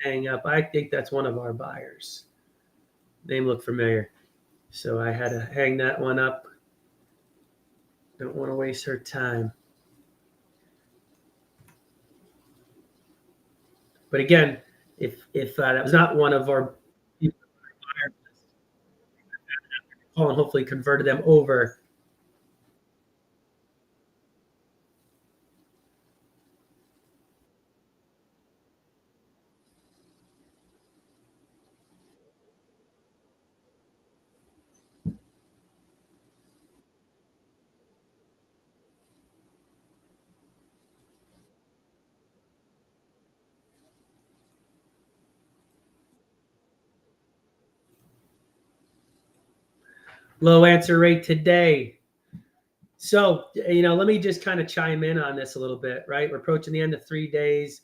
hang up. I think that's one of our buyers. Name looked familiar. So I had to hang that one up. Don't want to waste her time. But again, if that was not one of our people, and hopefully converted them over. Low answer rate today. So, let me just kind of chime in on this a little bit, right? We're approaching the end of 3 days.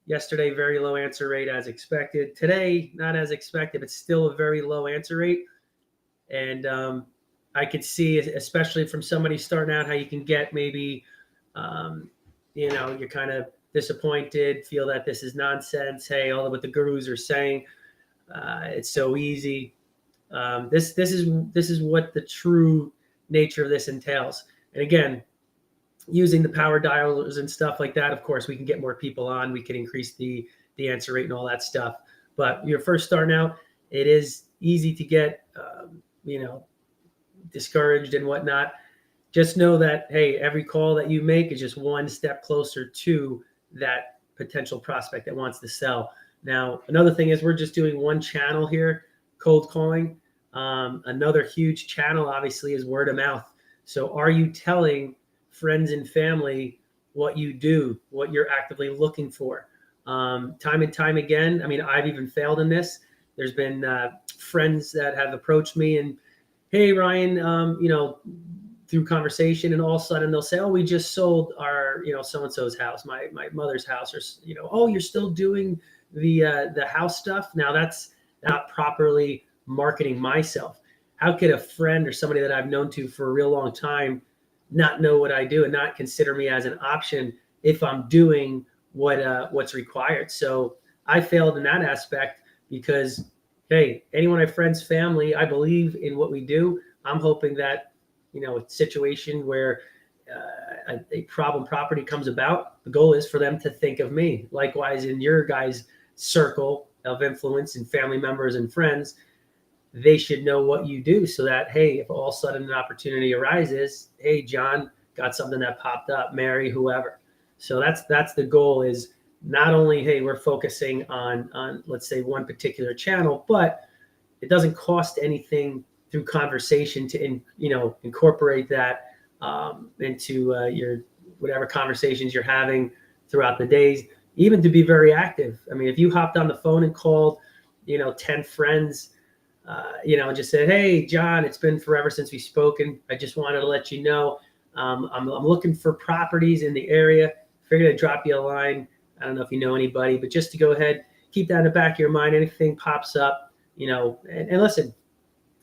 Yesterday, very low answer rate as expected. Today, not as expected, but still a very low answer rate. And I could see, especially from somebody starting out, how you can get maybe, you're kind of disappointed, feel that this is nonsense. Hey, all of what the gurus are saying, it's so easy. This is what the true nature of this entails. And again, using the power dialers and stuff like that, of course, we can get more people on. We can increase the answer rate and all that stuff. But you're first starting out, it is easy to get, discouraged and whatnot. Just know that, hey, every call that you make is just one step closer to that potential prospect that wants to sell. Now, another thing is we're just doing one channel here, cold calling. Another huge channel, obviously, is word of mouth. So are you telling friends and family what you do, what you're actively looking for? Time and time again, I mean, I've even failed in this. There's been friends that have approached me and, hey, Ryan, through conversation, and all of a sudden they'll say, oh, we just sold our, so-and-so's house, my mother's house, or, oh, you're still doing the house stuff. Now that's not properly marketing myself. How could a friend or somebody that I've known to for a real long time not know what I do and not consider me as an option if I'm doing what's required? So I failed in that aspect because, hey, anyone I have friends, family, I believe in what we do. I'm hoping that, a situation where a problem property comes about, the goal is for them to think of me. Likewise, in your guys' circle of influence and family members and friends, they should know what you do so that, hey, if all of a sudden an opportunity arises, hey, John, got something that popped up, Mary, whoever. So that's the goal, is not only, hey, we're focusing on let's say one particular channel, but it doesn't cost anything through conversation to incorporate that into your whatever conversations you're having throughout the days, even to be very active. I mean, if you hopped on the phone and called 10 friends, just said, hey, John, it's been forever since we've spoken. I just wanted to let you know I'm looking for properties in the area. Figured I'd drop you a line. I don't know if you know anybody, but just to go ahead, keep that in the back of your mind. Anything pops up, and listen,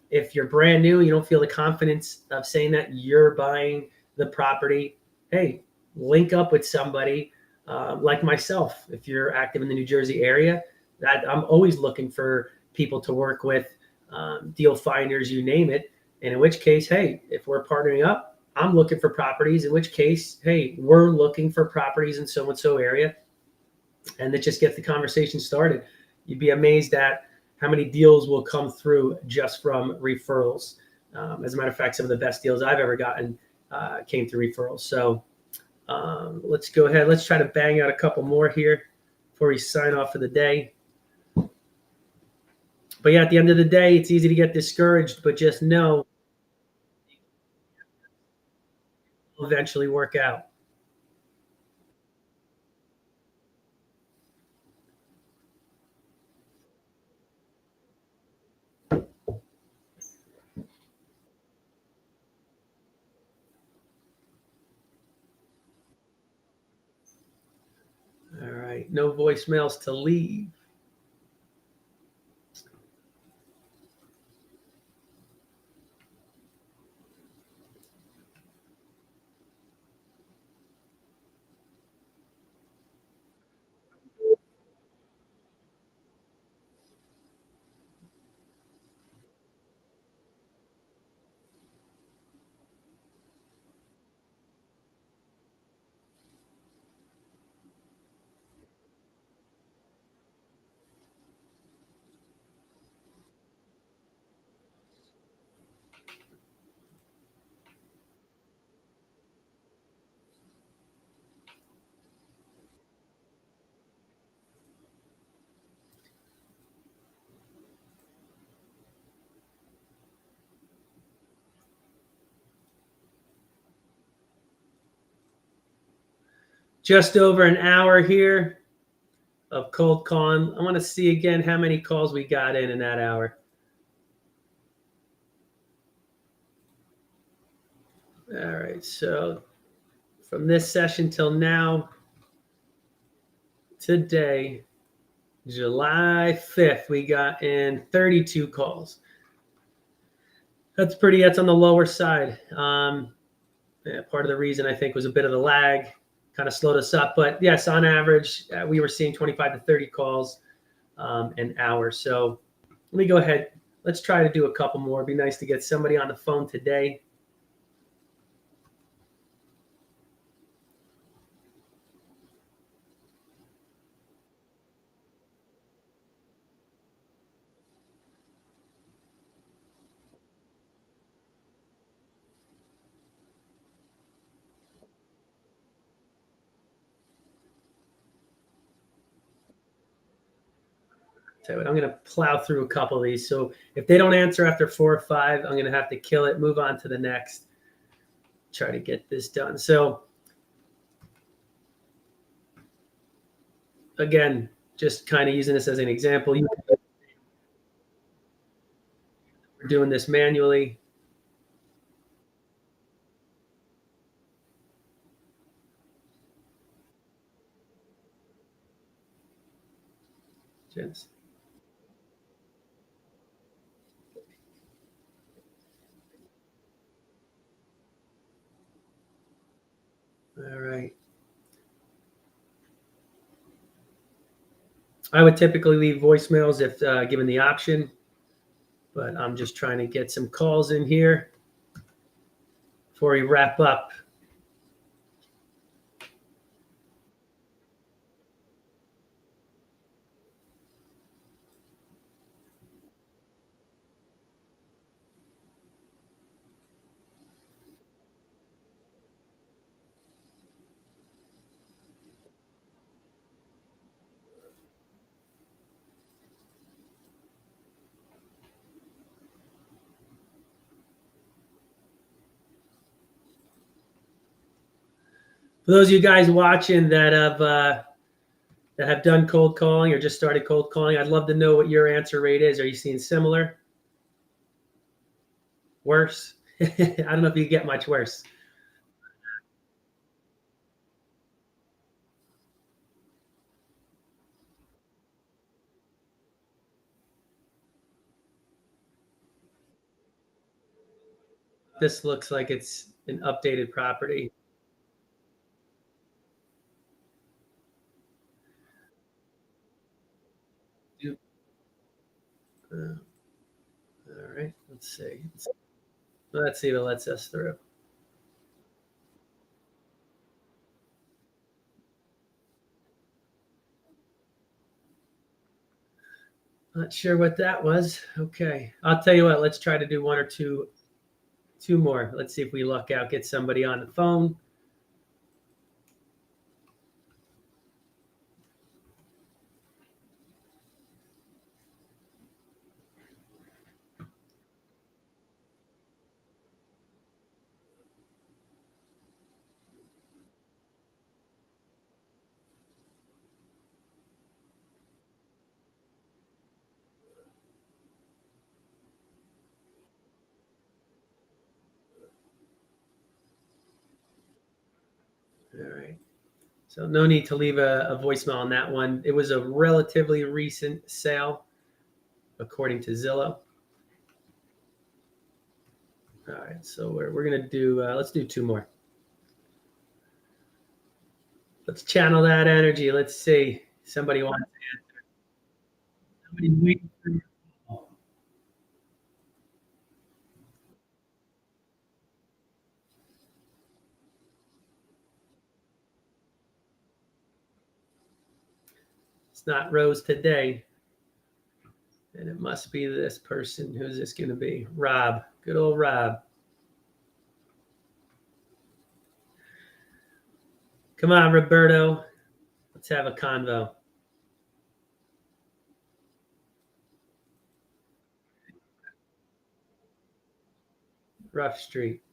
if you're brand new, you don't feel the confidence of saying that you're buying the property, hey, link up with somebody like myself. If you're active in the New Jersey area, that I'm always looking for people to work with, deal finders, you name it. And in which case, hey, if we're partnering up, I'm looking for properties, in which case, hey, we're looking for properties in so and so area. And it just gets the conversation started. You'd be amazed at how many deals will come through just from referrals. As a matter of fact, some of the best deals I've ever gotten came through referrals. So let's go ahead. Let's try to bang out a couple more here before we sign off for the day. But yeah, at the end of the day, it's easy to get discouraged, but just know it'll eventually work out. All right. No voicemails to leave. Just over an hour here of cold calling. I want to see again how many calls we got in that hour. All right. So from this session till now, today, July 5th, we got in 32 calls. That's on the lower side. Yeah, part of the reason I think was a bit of the lag, kind of slowed us up. But yes, on average, we were seeing 25 to 30 calls an hour. So let me go ahead. Let's try to do a couple more. It'd be nice to get somebody on the phone today. So I'm going to plow through a couple of these. So if they don't answer after 4 or 5, I'm going to have to kill it, move on to the next, try to get this done. So again, just kind of using this as an example, we're doing this manually. Just all right. I would typically leave voicemails if given the option, but I'm just trying to get some calls in here before we wrap up. For those of you guys watching that have done cold calling or just started cold calling, I'd love to know what your answer rate is. Are you seeing similar, worse? I don't know if you get much worse. This looks like it's an updated property. Uh, all right, let's see. Let's see if it lets us through. Not sure what that was. Okay. I'll tell you what, let's try to do one or two more. Let's see if we luck out, get somebody on the phone. All right. So no need to leave a voicemail on that one. It was a relatively recent sale, according to Zillow. All right. So we're going to do, let's do two more. Let's channel that energy. Let's see. Somebody wants to answer. Somebody's waiting for your call. It's not Rose today. And it must be this person. Who's this going to be? Rob. Good old Rob. Come on, Roberto. Let's have a convo. Rough Street.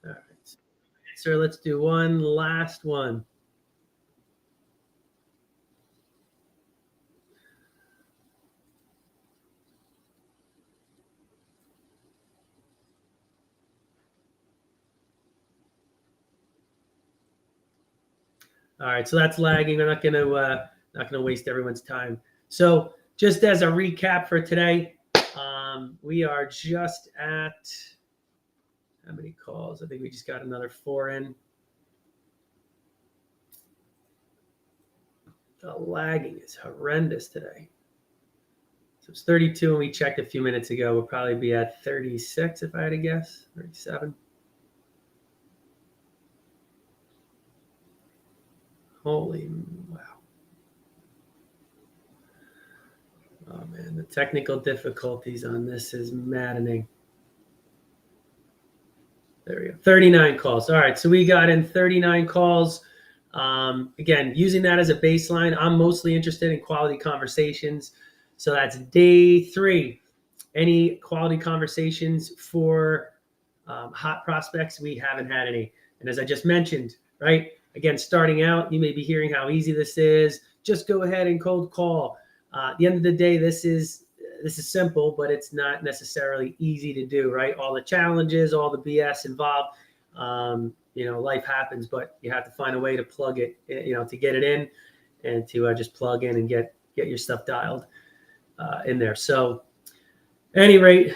All right. So let's do one last one. All right, so that's lagging. I'm not gonna waste everyone's time. So just as a recap for today, we are just at how many calls? I think we just got another 4 in. The lagging is horrendous today. So it's 32, and we checked a few minutes ago. We'll probably be at 36 if I had to guess, 37. Holy wow. Oh man, the technical difficulties on this is maddening. There we go. 39 calls. All right, so we got in 39 calls. Again, using that as a baseline, I'm mostly interested in quality conversations. So that's day 3. Any quality conversations for hot prospects? We haven't had any. And as I just mentioned, right? Again, starting out, you may be hearing how easy this is. Just go ahead and cold call. At the end of the day, this is simple, but it's not necessarily easy to do, right? All the challenges, all the BS involved. Life happens, but you have to find a way to plug it, to get it in, and to just plug in and get your stuff dialed in there. So, at any rate,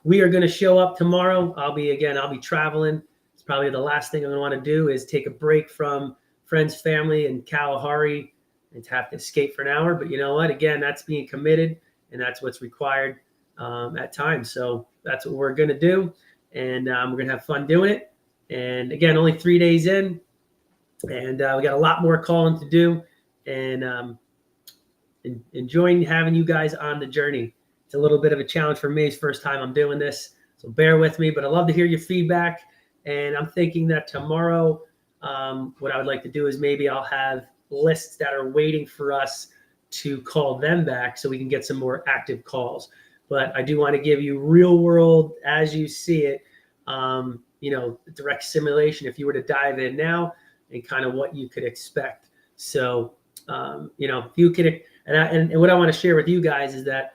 we are going to show up tomorrow. I'll be traveling. It's probably the last thing I'm going to want to do is take a break from friends, family, and Kalahari, and to have to escape for an hour. But you know what? Again, that's being committed, and that's what's required at times. So that's what we're going to do, and we're going to have fun doing it. And again, only 3 days in, and we got a lot more calling to do, and enjoying having you guys on the journey. It's a little bit of a challenge for me. It's the first time I'm doing this, so bear with me. But I love to hear your feedback, and I'm thinking that tomorrow, what I would like to do is maybe I'll have lists that are waiting for us to call them back so we can get some more active calls. But I do want to give you real world as you see it, direct simulation if you were to dive in now and kind of what you could expect. So, if you could, and what I want to share with you guys is that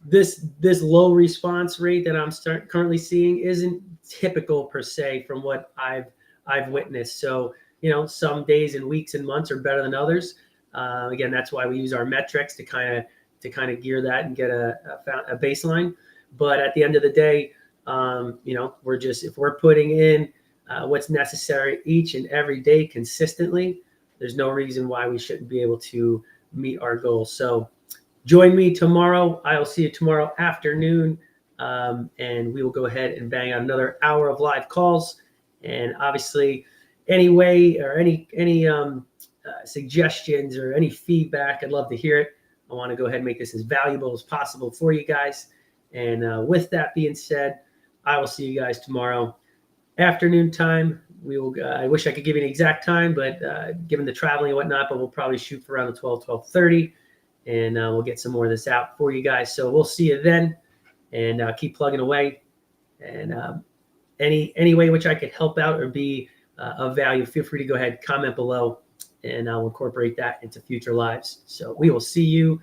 this low response rate that I'm currently seeing isn't typical per se from what I've witnessed. So, some days and weeks and months are better than others. Again, that's why we use our metrics to kind of gear that and get a baseline. But at the end of the day, if we're putting in what's necessary each and every day consistently, there's no reason why we shouldn't be able to meet our goals. So join me tomorrow. I will see you tomorrow afternoon, and we will go ahead and bang out another hour of live calls. And obviously, any way or any suggestions or any feedback, I'd love to hear it. I want to go ahead and make this as valuable as possible for you guys. And with that being said, I will see you guys tomorrow afternoon time. We will. I wish I could give you an exact time, but given the traveling and whatnot, but we'll probably shoot for around the 12:30, and we'll get some more of this out for you guys. So we'll see you then, and keep plugging away. And any way in which I could help out or be of value, feel free to go ahead, comment below, and I'll incorporate that into future lives. So we will see you